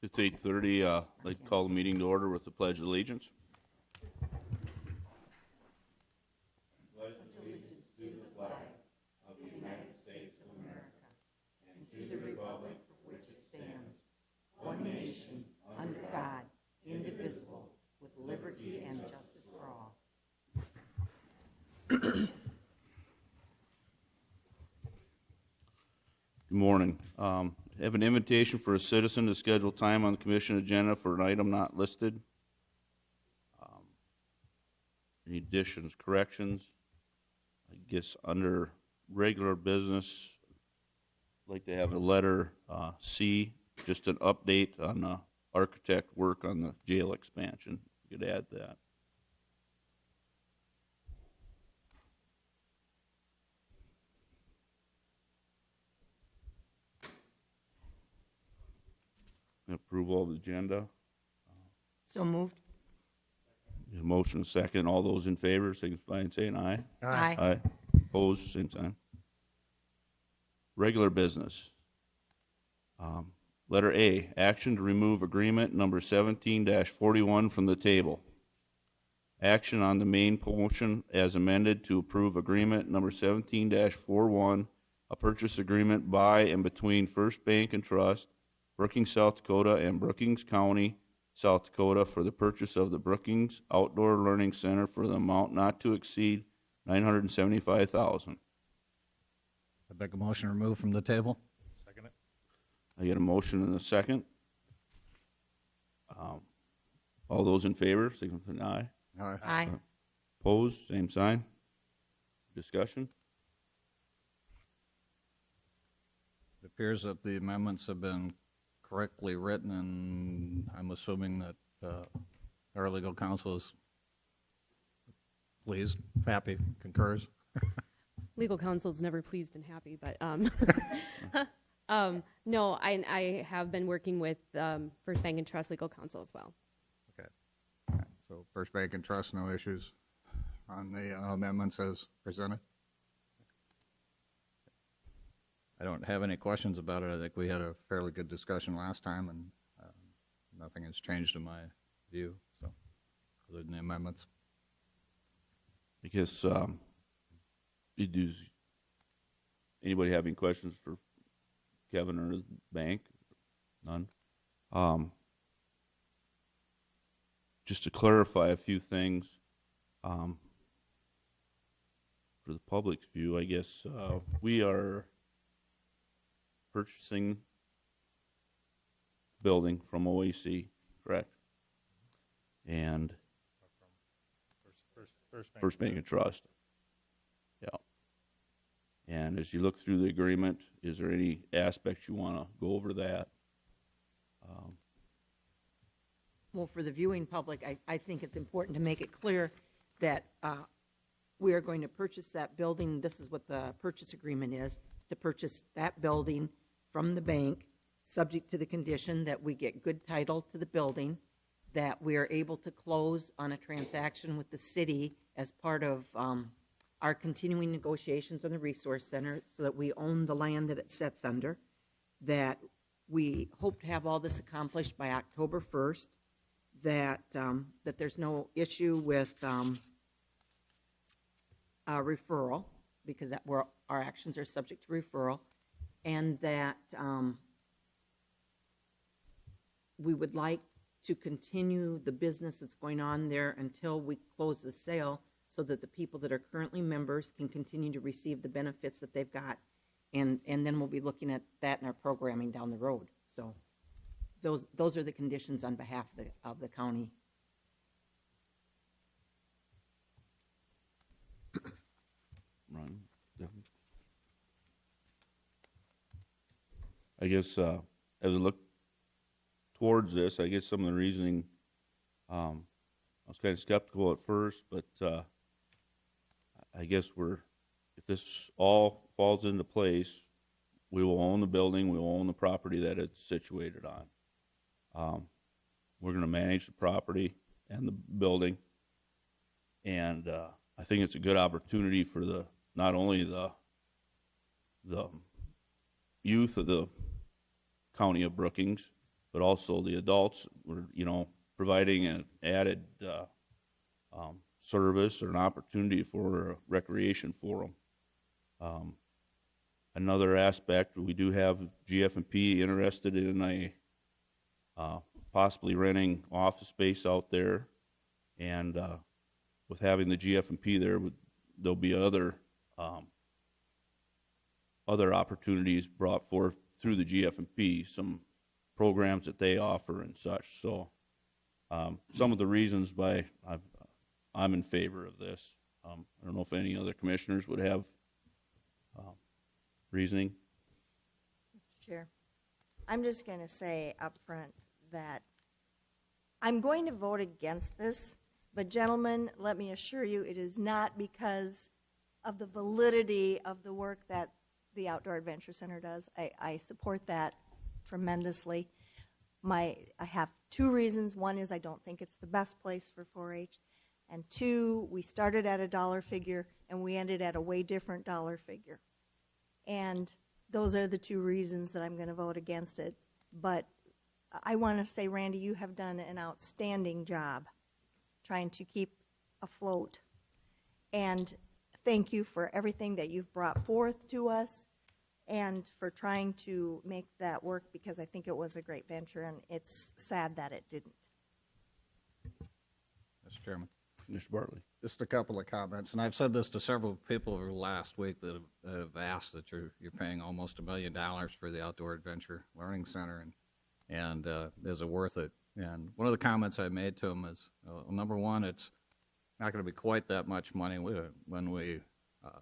It's 8:30. I'd like to call the meeting to order with the Pledge of Allegiance. One nation, under God, indivisible, with liberty and justice for all. Good morning. I have an invitation for a citizen to schedule time on the commission agenda for an item not listed. Any additions, corrections? I guess under regular business, I'd like to have a letter C, just an update on the architect work on the jail expansion. You could add that. Approval of the agenda. So moved. A motion, a second. All those in favor, signify by saying aye. Aye. Aye. Opposed, same sign. Regular business. Letter A, action to remove agreement number 17-41 from the table. Action on the main motion as amended to approve agreement number 17-41, a purchase agreement by and between First Bank and Trust, Brookings, South Dakota, and Brookings County, South Dakota, for the purchase of the Brookings Outdoor Learning Center for the amount not to exceed $975,000. I make a motion to remove from the table. Second it. I get a motion and a second. All those in favor, signify by aye. Aye. Aye. Opposed, same sign. Discussion. It appears that the amendments have been correctly written, and I'm assuming that our legal counsel is pleased, happy, concurs. Legal counsel's never pleased and happy, but no, I have been working with First Bank and Trust legal counsel as well. Okay. All right. So First Bank and Trust, no issues on the amendments as presented. I don't have any questions about it. I think we had a fairly good discussion last time, and nothing has changed in my view, so, other than the amendments. I guess, anybody have any questions for Kevin or the bank? None? Just to clarify a few things, for the public's view, I guess, we are purchasing building from OAC, correct? And First Bank and Trust. Yeah. And as you look through the agreement, is there any aspects you want to go over that? Well, for the viewing public, I think it's important to make it clear that we are going to purchase that building. This is what the purchase agreement is, to purchase that building from the bank, subject to the condition that we get good title to the building, that we are able to close on a transaction with the city as part of our continuing negotiations on the resource center, so that we own the land that it sits under, that we hope to have all this accomplished by October 1st, that there's no issue with referral, because our actions are subject to referral, and that we would like to continue the business that's going on there until we close the sale, so that the people that are currently members can continue to receive the benefits that they've got, and then we'll be looking at that in our programming down the road. So those are the conditions on behalf of the county. Ron, I guess as I look towards this, I guess some of the reasoning, I was kind of skeptical at first, but I guess if this all falls into place, we will own the building, we will own the property that it's situated on. We're going to manage the property and the building, and I think it's a good opportunity for not only the youth of the county of Brookings, but also the adults were, providing an added service or an opportunity for recreation for them. Another aspect, we do have GF&P interested in a possibly renting office space out there, and with having the GF&P there, there'll be other opportunities brought forth through the GF&P, some programs that they offer and such. So some of the reasons why I'm in favor of this. I don't know if any other commissioners would have reasoning. Mr. Chair, I'm just going to say up front that I'm going to vote against this, but gentlemen, let me assure you, it is not because of the validity of the work that the Outdoor Adventure Center does. I support that tremendously. I have two reasons. One is I don't think it's the best place for 4-H, and two, we started at a dollar figure and we ended at a way different dollar figure. And those are the two reasons that I'm going to vote against it. But I want to say, Randy, you have done an outstanding job trying to keep afloat. And thank you for everything that you've brought forth to us and for trying to make that work, because I think it was a great venture, and it's sad that it didn't. Mr. Chairman. Mr. Bartley. Just a couple of comments, and I've said this to several people over the last week that have asked that you're paying almost $1 million for the Outdoor Adventure Learning Center, and is it worth it? And one of the comments I made to them is, number one, it's not going to be quite that much money when we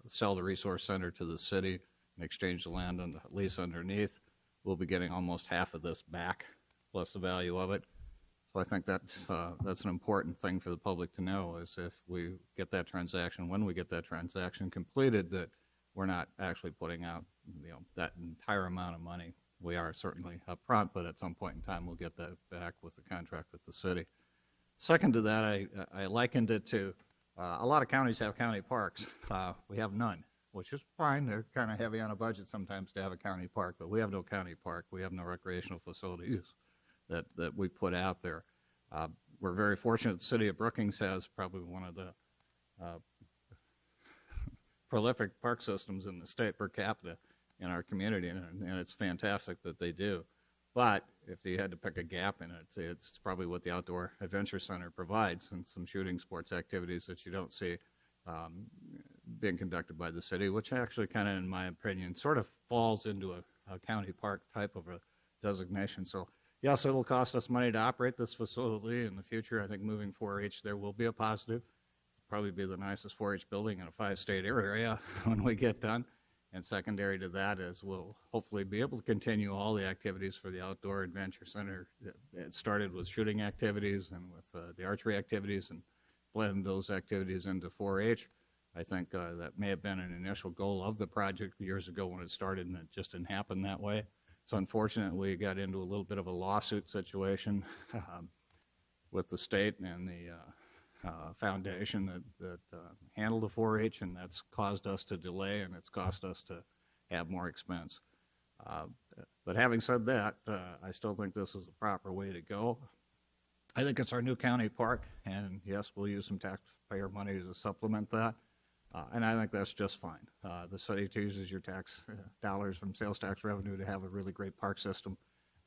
sell the resource center to the city and exchange the land on the lease underneath. We'll be getting almost half of this back, plus the value of it. So I think that's an important thing for the public to know, is if we get that transaction, when we get that transaction completed, that we're not actually putting out that entire amount of money. We are certainly up front, but at some point in time we'll get that back with the contract with the city. Second to that, I likened it to a lot of counties have county parks. We have none, which is fine. They're kind of heavy on a budget sometimes to have a county park, but we have no county park. We have no recreational facilities that we put out there. We're very fortunate the city of Brookings has probably one of the prolific park systems in the state per capita in our community, and it's fantastic that they do. But if you had to pick a gap in it, it's probably what the Outdoor Adventure Center provides, and some shooting sports activities that you don't see being conducted by the city, which actually kind of, in my opinion, sort of falls into a county park type of a designation. So yes, it'll cost us money to operate this facility in the future. I think moving 4-H there will be a positive. Probably be the nicest 4-H building in a 5-state area when we get done. And secondary to that is we'll hopefully be able to continue all the activities for the Outdoor Adventure Center. It started with shooting activities and with the archery activities, and blend those activities into 4-H. I think that may have been an initial goal of the project years ago when it started, and it just didn't happen that way. So unfortunately, we got into a little bit of a lawsuit situation with the state and the foundation that handled the 4-H, and that's caused us to delay, and it's cost us to have more expense. But having said that, I still think this is the proper way to go. I think it's our new county park, and yes, we'll use some taxpayer money to supplement that, and I think that's just fine. The city uses your tax dollars from sales tax revenue to have a really great park system.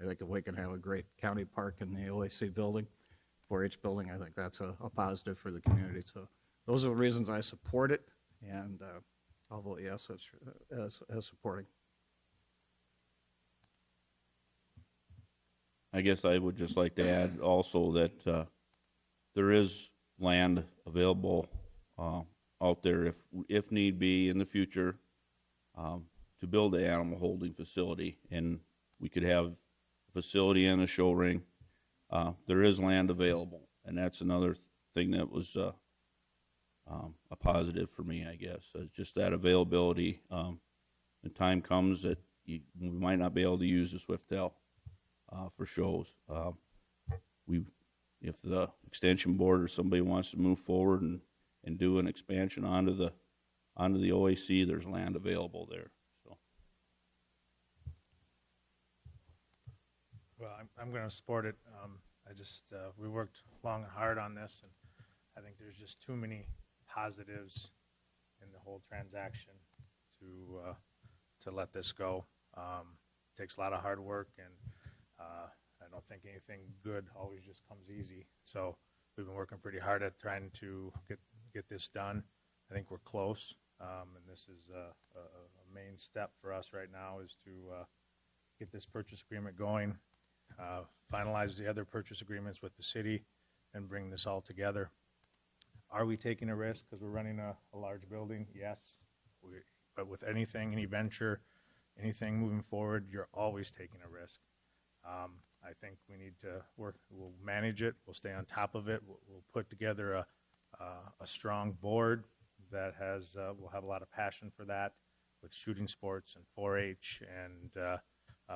I think if we can have a great county park in the OAC building, 4-H building, I think that's a positive for the community. So those are the reasons I support it, and I'll vote yes as supporting. I guess I would just like to add also that there is land available out there if need be in the future to build an animal holding facility, and we could have a facility and a show ring. There is land available, and that's another thing that was a positive for me, I guess. Just that availability. The time comes that we might not be able to use the Swiftel for shows. If the extension board or somebody wants to move forward and do an expansion onto the OAC, there's land available there. So Well, I'm going to support it. We worked long and hard on this, and I think there's just too many positives in the whole transaction to let this go. Takes a lot of hard work, and I don't think anything good always just comes easy. So we've been working pretty hard at trying to get this done. I think we're close, and this is a main step for us right now is to get this purchase agreement going, finalize the other purchase agreements with the city, and bring this all together. Are we taking a risk because we're running a large building? Yes. But with anything, any venture, anything moving forward, you're always taking a risk. I think we need to work. We'll manage it. We'll stay on top of it. We'll put together a strong board that will have a lot of passion for that, with shooting sports and 4-H and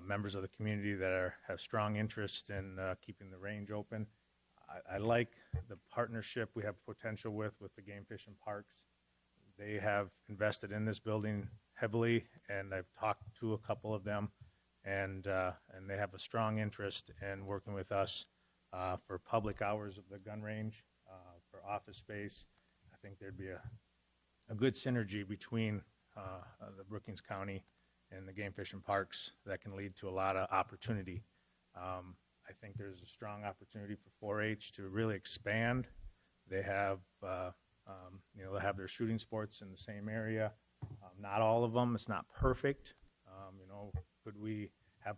members of the community that have strong interest in keeping the range open. I like the partnership we have potential with the Game Fish and Parks. They have invested in this building heavily, and I've talked to a couple of them, and they have a strong interest in working with us for public hours of the gun range, for office space. I think there'd be a good synergy between the Brookings County and the Game Fish and Parks that can lead to a lot of opportunity. I think there's a strong opportunity for 4-H to really expand. They have, they have their shooting sports in the same area. Not all of them. It's not perfect. Could we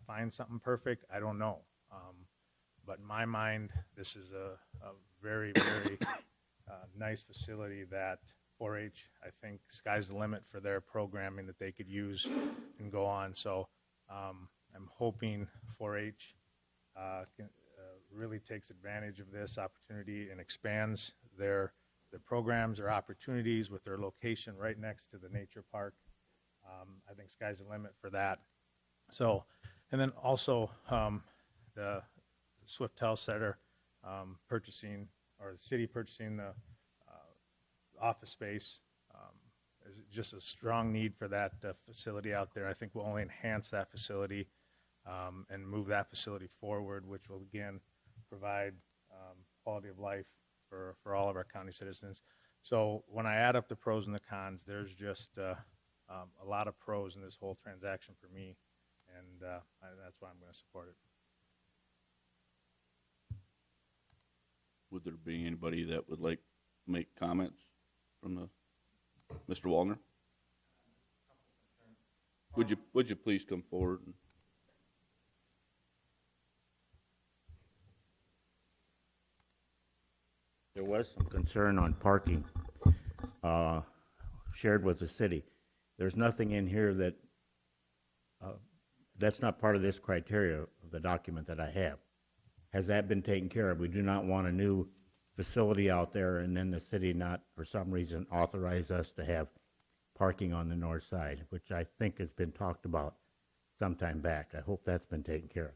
find something perfect? I don't know. But in my mind, this is a very, very nice facility that 4-H, I think, sky's the limit for their programming that they could use and go on. So I'm hoping 4-H really takes advantage of this opportunity and expands their programs or opportunities with their location right next to the nature park. I think sky's the limit for that. So, and then also the Swift Health Center purchasing, or the city purchasing the office space is just a strong need for that facility out there. I think we'll only enhance that facility and move that facility forward, which will again provide quality of life for all of our county citizens. So when I add up the pros and the cons, there's just a lot of pros in this whole transaction for me, and that's why I'm going to support it. Would there be anybody that would like to make comments from Mr. Wallner? Would you please come forward? There was some concern on parking shared with the city. There's nothing in here that's not part of this criteria of the document that I have. Has that been taken care of? We do not want a new facility out there and then the city not, for some reason, authorize us to have parking on the north side, which I think has been talked about some time back. I hope that's been taken care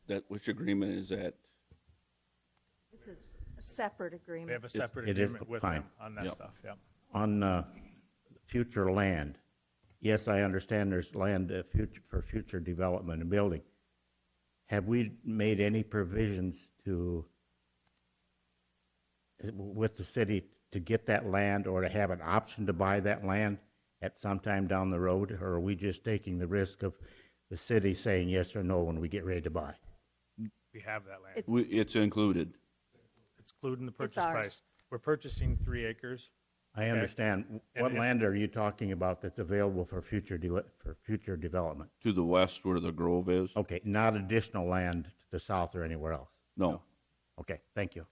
of. Which agreement is that? It's a separate agreement. We have a separate It is agreement with fine. them on that Yep. stuff. Yep. On future land, yes, I understand there's land for future development and building. Have we made any provisions with the city to get that land or to have an option to buy that land at some time down the road? Or are we just taking the risk of the city saying yes or no when we get ready to buy? We have that land. It's included. It's included in the purchase ours. price. We're purchasing 3 acres. I understand. And What if- land are you talking about that's available for future development? To the west where the grove is? Okay, not additional land to the south or anywhere else. No. Okay, thank you.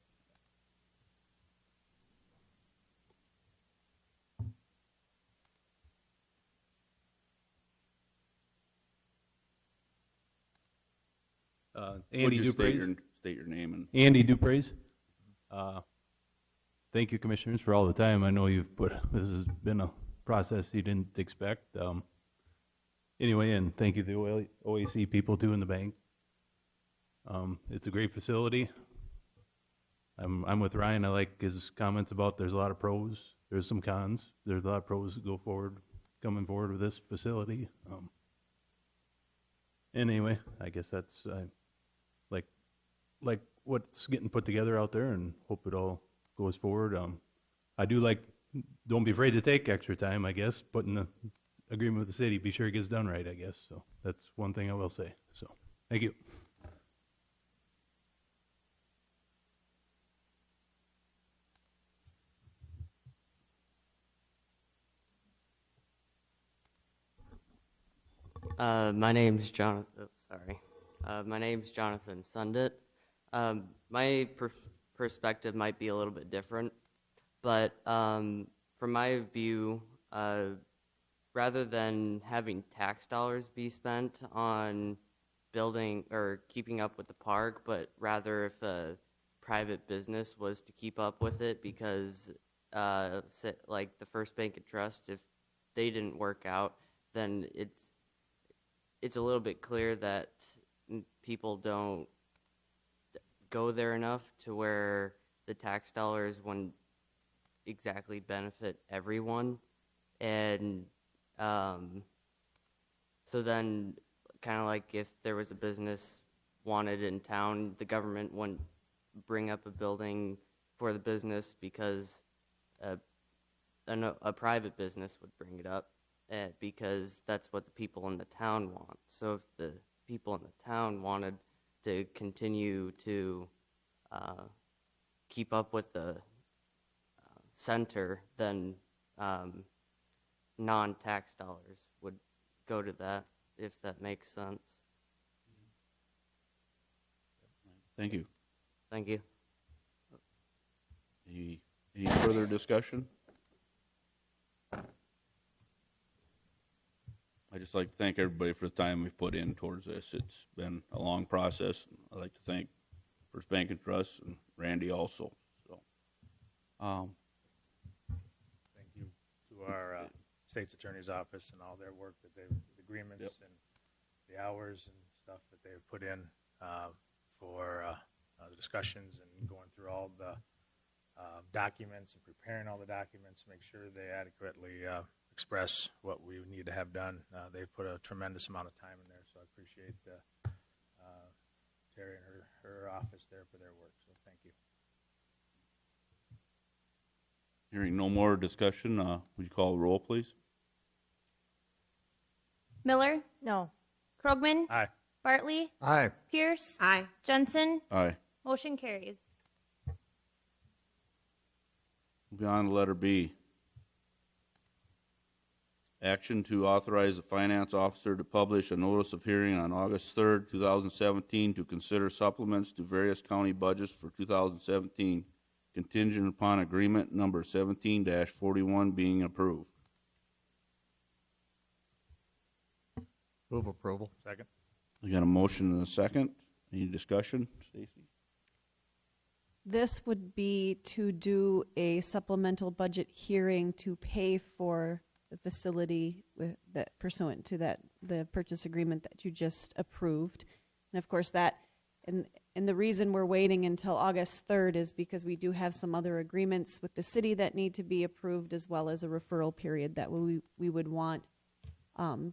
Would Andy you Dupreez. state your name and Andy Dupreez. Thank you, commissioners, for all the time. I know this has been a process you didn't expect. Anyway, and thank you to the OAC people too in the bank. It's a great facility. I'm with Ryan. I like his comments about there's a lot of pros. There's some cons. There's a lot of pros that coming forward with this facility. anyway, I guess that's like what's getting put together out there, and hope it all goes forward. I do like, don't be afraid to take extra time, I guess, but in the agreement with the city, be sure it gets done right, I guess. So that's one thing I will say. So, thank you. My name's Jonathan. Oh, sorry. My name's Jonathan Sundit. My perspective might be a little bit different, but from my view, rather than having tax dollars be spent on building or keeping up with the park, but rather if a private business was to keep up with it, because like the First Bank and Trust, if they didn't work out, then it's a little bit clear that people don't go there enough to where the tax dollars wouldn't exactly benefit everyone. And so then kind of like if there was a business wanted in town, the government wouldn't bring up a building for the business because a private business would bring it up. Because that's what the people in the town want. So if the people in the town wanted to continue to keep up with the center, then non-tax dollars would go to that, if that makes sense. Thank you. Thank you. Any further discussion? I'd just like to thank everybody for the time we've put in towards this. It's been a long process. I'd like to thank First Bank and Trust and Randy also. So, Thank you to our state's attorney's office and all their work that the agreements and the hours and stuff that they've put in for the discussions and going through all the documents and preparing all the documents, make sure they adequately express what we need to have done. They've put a tremendous amount of time in there, so I appreciate Terry and her office there for their work, so thank you. hearing no more discussion, would you call the roll, please? Miller, No. Krogman, Aye. Bartley, Aye. Pierce, Aye. Jensen, Aye. motion carries. Moving on to letter B. Action to authorize the finance officer to publish a notice of hearing on August 3rd, 2017 to consider supplements to various county budgets for 2017, contingent upon agreement number 17-41 being approved. Move approval. Second. We got a motion and a second. Any discussion? Stacy? This would be to do a supplemental budget hearing to pay for the facility with that pursuant to the purchase agreement that you just approved. And of course and the reason we're waiting until August 3rd is because we do have some other agreements with the city that need to be approved, as well as a referral period that we would want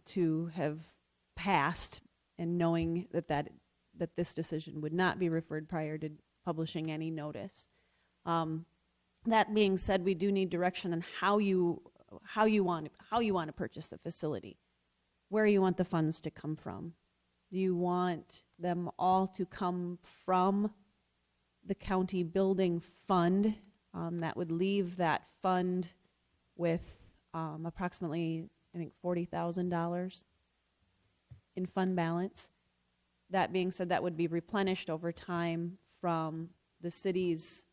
to have passed, and knowing that this decision would not be referred prior to publishing any notice. That being said, we do need direction on how you want to purchase the facility, where you want the funds to come from. Do you want them all to come from the county building fund? That would leave that fund with approximately, I think, $40,000 in fund balance. That being said, that would be replenished over time from the city's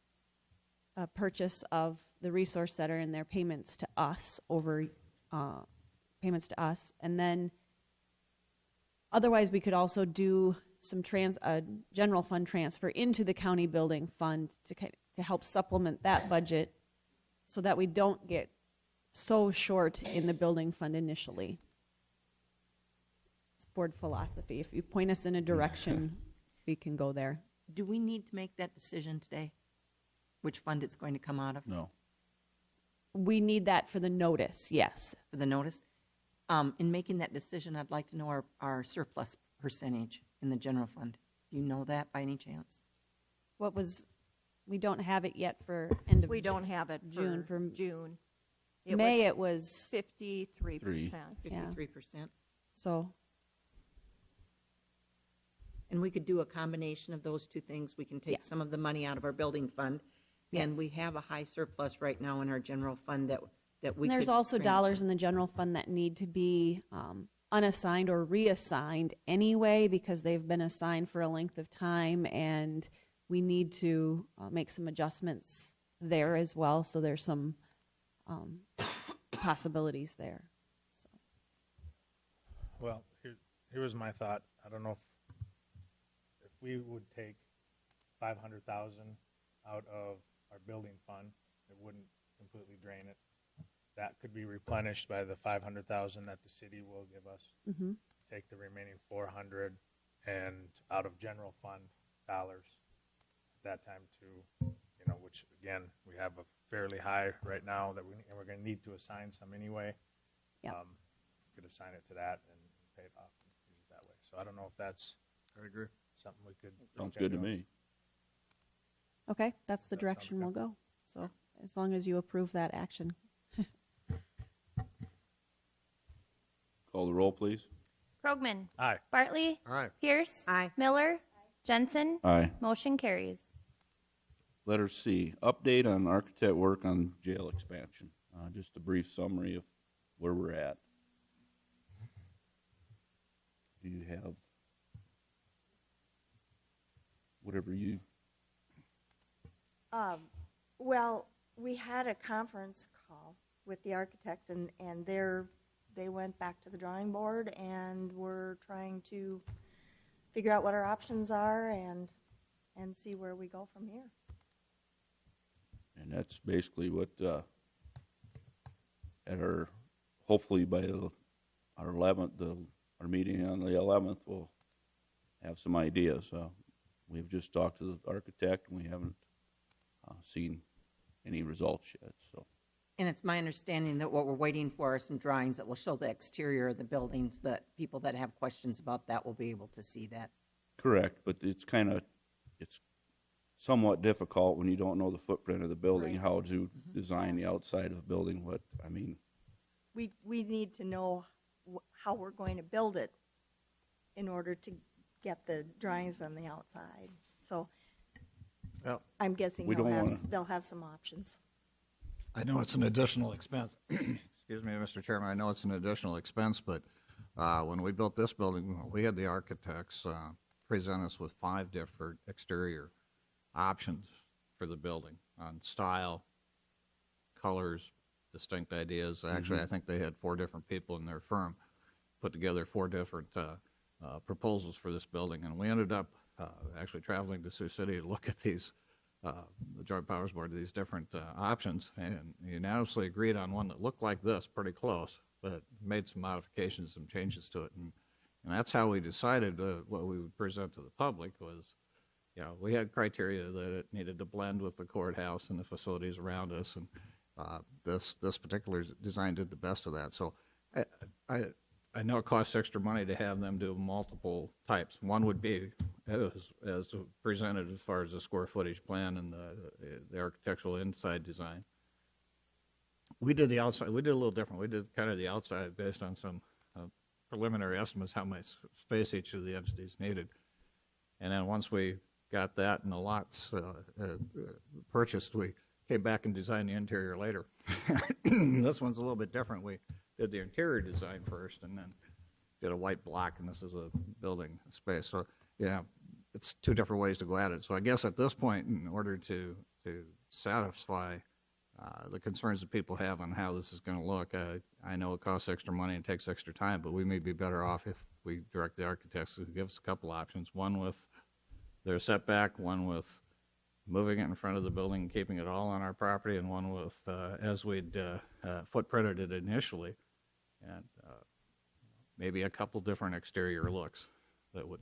purchase of the resource center and their payments to us and then otherwise we could also do some general fund transfer into the county building fund to help supplement that budget so that we don't get so short in the building fund initially. It's board philosophy. If you point us in a direction, we can go there. Do we need to make that decision today? Which fund it's going to come out of? No. We need that for the notice, yes. For the notice? In making that decision, I'd like to know our surplus percentage in the general fund? Do you know that by any chance? We don't have it yet for end of We don't have it June. for June. May it was, 53%. 53%? so, And we could do a combination of those two things. We can take Yes. some of the money out of our building fund, and Yes. we have a high surplus right now in our general fund that we and there's could also dollars transfer. in the general fund that need to be unassigned or reassigned anyway because they've been assigned for a length of time, and we need to make some adjustments there as well. So there's some possibilities there. So. Well, here was my thought. I don't know if we would take 500,000 out of our building fund, it wouldn't completely drain it. That could be replenished by the 500,000 that the city will give us. Mm-hmm. Take the remaining 400 and out of general fund dollars at that time to, which again, we have a fairly high right now that we're going to need to assign some anyway. Yeah. Could assign it to that and pay it off and use it that way. So I don't know if that's I agree. something we could. Sounds look at good to doing. me. Okay, that's the That sounds direction we'll good. go. So as long as you approve that action. Call the roll, please. Krogman, Aye. Bartley, All right. Pierce, Aye. Miller, Jensen, Aye. motion carries. Letter C, update on architect work on jail expansion. Just a brief summary of where we're at. Do you have whatever you, Well, we had a conference call with the architects, and they went back to the drawing board, and we're trying to figure out what our options are and see where we go from here. and that's basically what, at our, hopefully by our 11th, our meeting on the 11th, we'll have some ideas. We've just talked to the architect, and we haven't seen any results yet, so. And it's my understanding that what we're waiting for are some drawings that will show the exterior of the buildings, that people that have questions about that will be able to see that. Correct, but it's somewhat difficult when you don't know the footprint of the building, Right. how to design the outside of the building, We need to know how we're going to build it in order to get the drawings on the outside. So Well, I'm guessing We don't wanna- they'll have some options. I know it's an additional expense. Excuse me, Mr. Chairman, I know it's an additional expense, but when we built this building, we had the architects present us with 5 different exterior options for the building on style, colors, distinct ideas. Actually, I think they had 4 different people in their firm put together 4 different proposals for this building, and we ended up actually traveling to Sioux City to look at these, the Joint Powers Board, these different options, and unanimously agreed on one that looked like this, pretty close, but made some modifications, some changes to it, and that's how we decided what we would present to the public was, we had criteria that it needed to blend with the courthouse and the facilities around us, and this particular design did the best of that. So I know it costs extra money to have them do multiple types. One would be as presented as far as the square footage plan and the architectural inside design. We did the outside. We did a little different. We did kind of the outside based on some preliminary estimates how much space each of the entities needed. And then once we got that and the lots purchased, we came back and designed the interior later. This one's a little bit different. We did the interior design first and then did a white block, and this is a building space. So, it's 2 different ways to go at it. So I guess at this point, in order to satisfy the concerns that people have on how this is going to look, I know it costs extra money and takes extra time, but we may be better off if we direct the architects to give us a couple options, one with their setback, one with moving it in front of the building and keeping it all on our property, and one with, as we'd footprinted it initially, and maybe a couple different exterior looks that would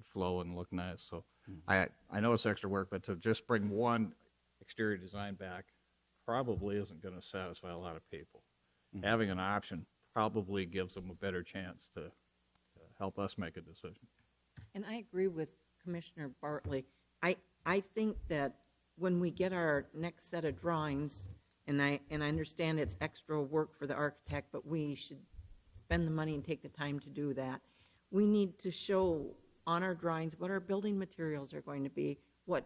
flow and look nice. So I know it's extra work, but to just bring one exterior design back probably isn't going to satisfy a lot of people. Having an option probably gives them a better chance to help us make a decision. And I agree with Commissioner Bartley. I think that when we get our next set of drawings, and I understand it's extra work for the architect, but we should spend the money and take the time to do that. We need to show on our drawings what our building materials are going to be, what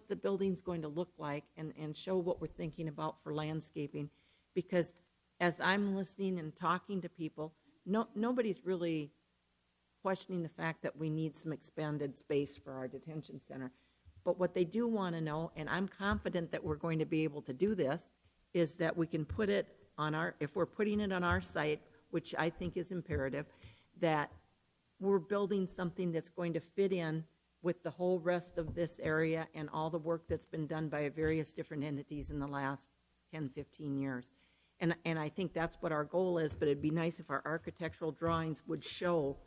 the building's going to look like, and show what we're thinking about for landscaping. Because as I'm listening and talking to people, nobody's really questioning the fact that we need some expanded space for our detention center. But what they do want to know, and I'm confident that we're going to be able to do this, is that we can put it on our, if we're putting it on our site, which I think is imperative, that we're building something that's going to fit in with the whole rest of this area and all the work that's been done by various different entities in the last 10, 15 years. And I think that's what our goal is, but it'd be nice if our architectural drawings would show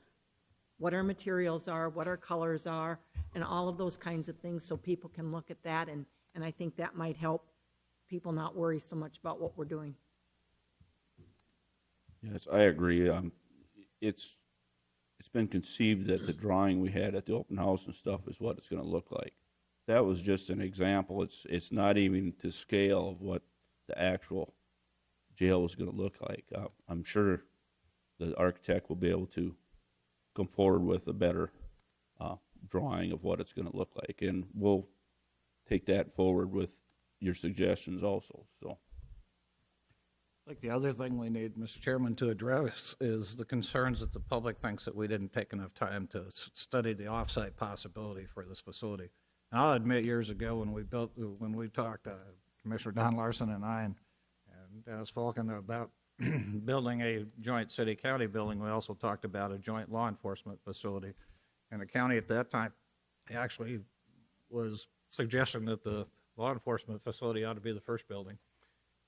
what our materials are, what our colors are, and all of those kinds of things, so people can look at that, and I think that might help people not worry so much about what we're doing. Yes, I agree. It's been conceived that the drawing we had at the open house and stuff is what it's going to look like. That was just an example. It's not even to scale of what the actual jail is going to look like. I'm sure the architect will be able to come forward with a better drawing of what it's going to look like, and we'll take that forward with your suggestions also. So, I think the other thing we need, Mr. Chairman, to address is the concerns that the public thinks that we didn't take enough time to study the offsite possibility for this facility. And I'll admit, years ago when we talked, Commissioner Don Larson and I and Dennis Falcon about building a joint city-county building, we also talked about a joint law enforcement facility. And the county at that time actually was suggesting that the law enforcement facility ought to be the first building.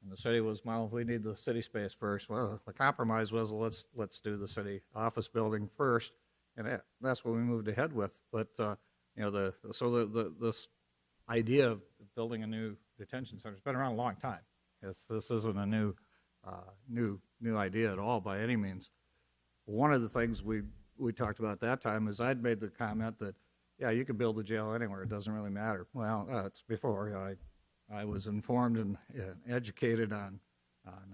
And the city was, well, we need the city space first. Well, the compromise was, let's do the city office building first, and that's what we moved ahead with. But this idea of building a new detention center has been around a long time. This isn't a new idea at all by any means. One of the things we talked about at that time is I'd made the comment that, yeah, you could build a jail anywhere. It doesn't really matter. Well, it's before I was informed and educated on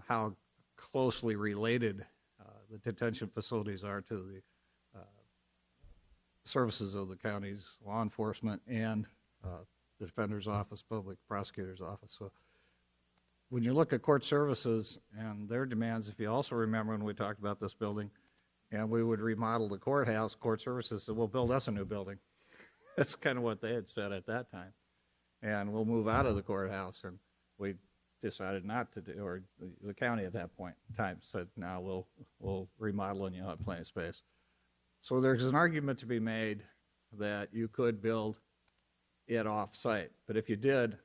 how closely related the detention facilities are to the services of the county's law enforcement and the defender's office, public prosecutor's office. So when you look at court services and their demands, if you also remember when we talked about this building and we would remodel the courthouse, court services said, well, build us a new building. That's kind of what they had said at that time. And we'll move out of the courthouse. And we decided not to do, or the county at that point in time said, no, we'll remodel and you'll have plenty of space. So there's an argument to be made that you could build it off-site. But if you did,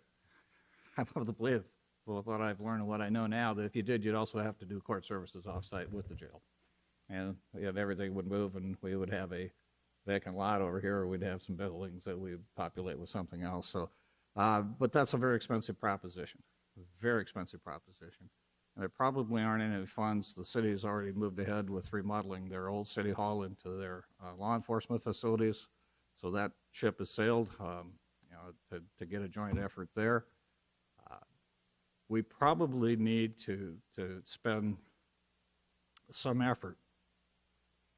I'm of the belief, with what I've learned and what I know now, that if you did, you'd also have to do court services off-site with the jail. And everything would move, and we would have a vacant lot over here, or we'd have some buildings that we would populate with something else. So, but that's a very expensive proposition, very expensive proposition. And there probably aren't any funds. The city has already moved ahead with remodeling their old city hall into their law enforcement facilities. So that ship has sailed, to get a joint effort there. We probably need to spend some effort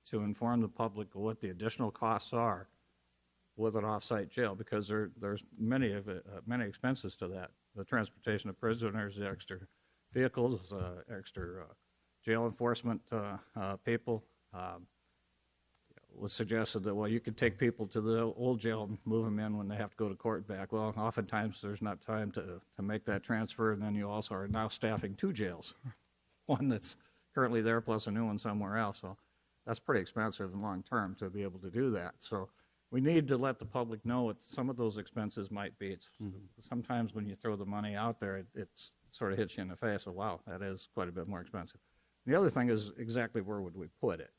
to inform the public of what the additional costs are with an off-site jail, because there's many expenses to that. The transportation of prisoners, the extra vehicles, extra jail enforcement people. It was suggested that, well, you could take people to the old jail and move them in when they have to go to court back. Well, oftentimes there's not time to make that transfer, and then you also are now staffing two jails, one that's currently there plus a new one somewhere else. So that's pretty expensive in long term to be able to do that. So we need to let the public know what some of those expenses might be. Sometimes when you throw the money out there, it sort of hits you in the face. So, wow, that is quite a bit more expensive. The other thing is exactly where would we put it?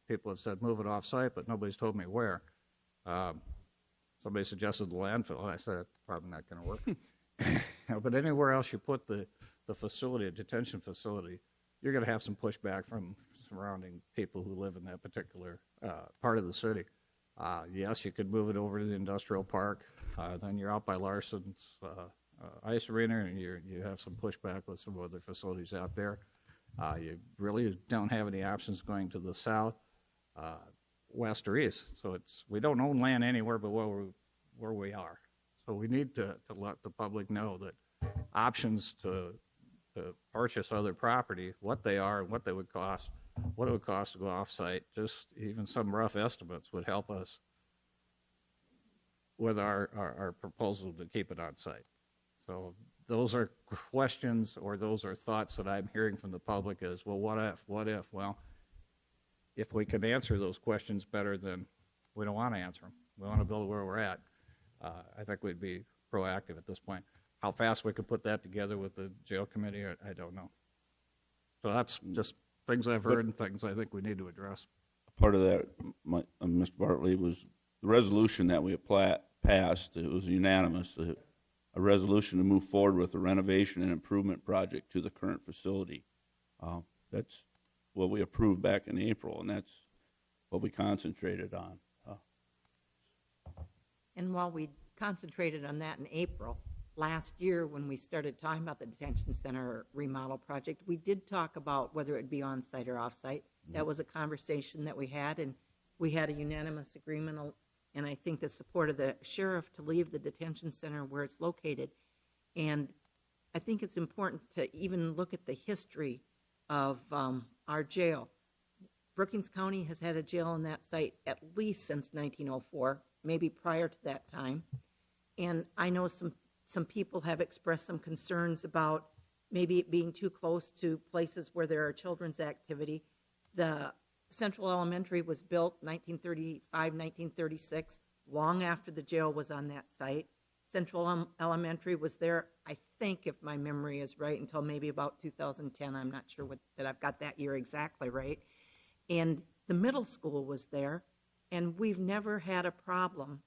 People have said move it off-site, but nobody's told me where. Somebody suggested the landfill, and I said it's probably not going to work. But anywhere else you put the facility, a detention facility, you're going to have some pushback from surrounding people who live in that particular part of the city. Yes, you could move it over to the industrial park. Then you're out by Larson's ice arena, and you have some pushback with some other facilities out there. You really don't have any options going to the south, west, or east. So we don't own land anywhere but where we are. So we need to let the public know that options to purchase other property, what they are and what they would cost, what it would cost to go off-site, just even some rough estimates would help us with our proposal to keep it on site. So those are questions, or those are thoughts that I'm hearing from the public is, well, what if? Well, if we can answer those questions better, then we don't want to answer them. We want to build where we're at. I think we'd be proactive at this point. How fast we could put that together with the jail committee, I don't know. So that's just things I've heard and things I think we need to address. Part of that, Mr. Bartley, was the resolution that we passed. It was unanimous, a resolution to move forward with a renovation and improvement project to the current facility. That's what we approved back in April, and that's what we concentrated on. And while we concentrated on that in April, last year when we started talking about the detention center remodel project, we did talk about whether it be on-site or off-site. That was a conversation that we had, and we had a unanimous agreement, and I think the support of the sheriff to leave the detention center where it's located. And I think it's important to even look at the history of our jail. Brookings County has had a jail on that site at least since 1904, maybe prior to that time. And I know some people have expressed some concerns about maybe it being too close to places where there are children's activity. The Central Elementary was built 1935, 1936, long after the jail was on that site. Central Elementary was there, I think, if my memory is right, until maybe about 2010. I'm not sure that I've got that year exactly right. And the middle school was there, and we've never had a problem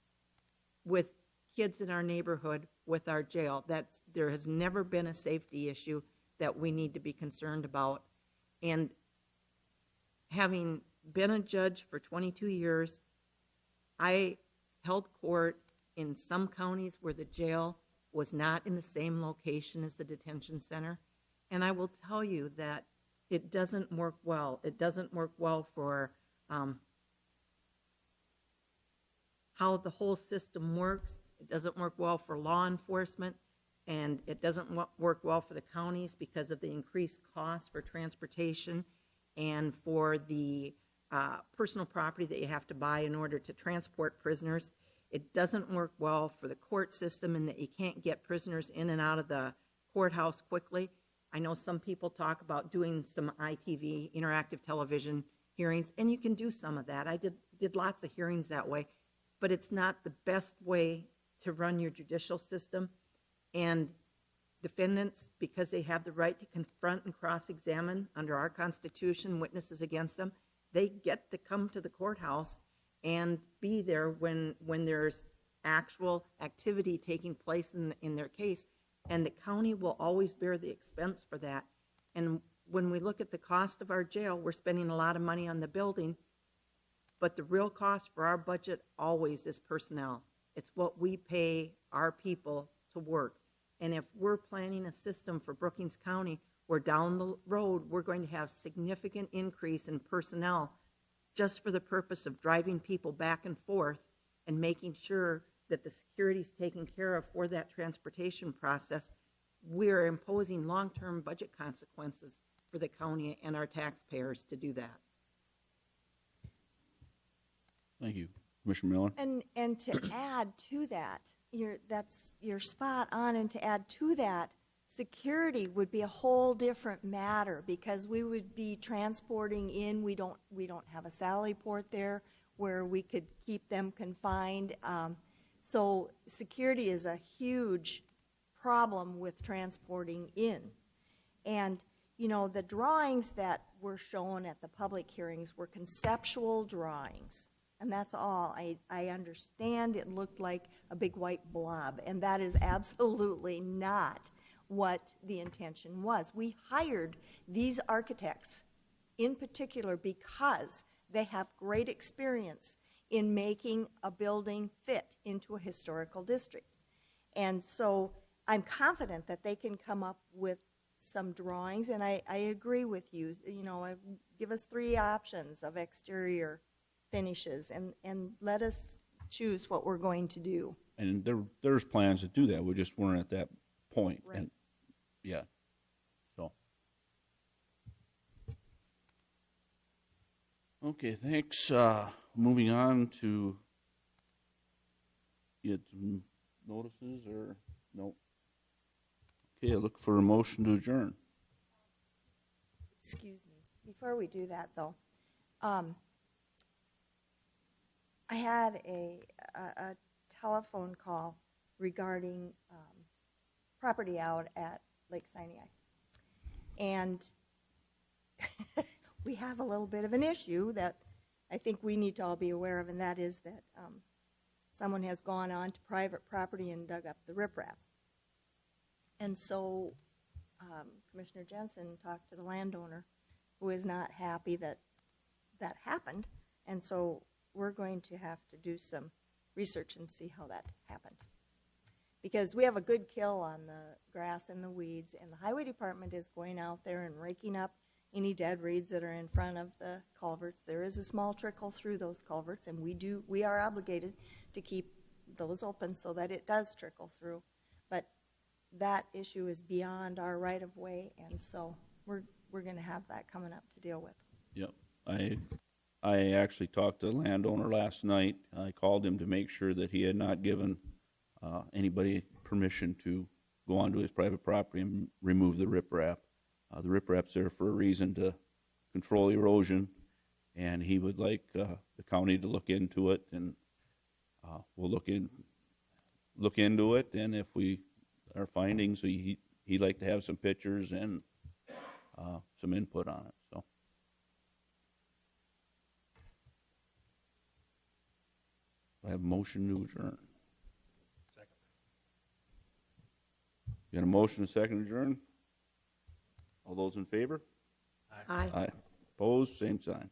with kids in our neighborhood with our jail. There has never been a safety issue that we need to be concerned about. And having been a judge for 22 years, I held court in some counties where the jail was not in the same location as the detention center. And I will tell you that it doesn't work well. It doesn't work well for how the whole system works. It doesn't work well for law enforcement, and it doesn't work well for the counties because of the increased cost for transportation and for the personal property that you have to buy in order to transport prisoners. It doesn't work well for the court system in that you can't get prisoners in and out of the courthouse quickly. I know some people talk about doing some ITV, interactive television hearings, and you can do some of that. I did lots of hearings that way, but it's not the best way to run your judicial system. And defendants, because they have the right to confront and cross-examine under our Constitution witnesses against them, they get to come to the courthouse and be there when there's actual activity taking place in their case. And the county will always bear the expense for that. And when we look at the cost of our jail, we're spending a lot of money on the building, but the real cost for our budget always is personnel. It's what we pay our people to work. And if we're planning a system for Brookings County where down the road we're going to have significant increase in personnel just for the purpose of driving people back and forth and making sure that the security is taken care of for that transportation process, we're imposing long-term budget consequences for the county and our taxpayers to do that. Thank you. Commissioner Miller? And to add to that, you're spot on, and to add to that, security would be a whole different matter because we would be transporting in, we don't have a Sally port there where we could keep them confined. So security is a huge problem with transporting in. And, you know, the drawings that were shown at the public hearings were conceptual drawings. And that's all. I understand it looked like a big white blob, and that is absolutely not what the intention was. We hired these architects in particular because they have great experience in making a building fit into a historical district. And so I'm confident that they can come up with some drawings, and I agree with you. You know, give us 3 options of exterior finishes, and let us choose what we're going to do. And there's plans to do that. We just weren't at that point. Right. And yeah. So. Okay, thanks. Moving on to, you had some notices or no? Okay, I look for a motion to adjourn. Excuse me. Before we do that, though, I had a telephone call regarding property out at Lake Sinai. And we have a little bit of an issue that I think we need to all be aware of, and that is that someone has gone on to private property and dug up the riprap. And so Commissioner Jensen talked to the landowner, who is not happy that that happened, and so we're going to have to do some research and see how that happened. Because we have a good kill on the grass and the weeds, and the highway department is going out there and raking up any dead reeds that are in front of the culverts. There is a small trickle through those culverts, and we are obligated to keep those open so that it does trickle through. But that issue is beyond our right of way, and so we're going to have that coming up to deal with. Yep. I actually talked to the landowner last night. I called him to make sure that he had not given anybody permission to go onto his private property and remove the riprap. The riprap's there for a reason, to control erosion, and he would like the county to look into it, and we'll look into it, and if our findings, he'd like to have some pictures and some input on it. So. I have a motion to adjourn. Second. You got a motion, a second to adjourn? All those in favor? Aye. Aye. Opposed, same sign.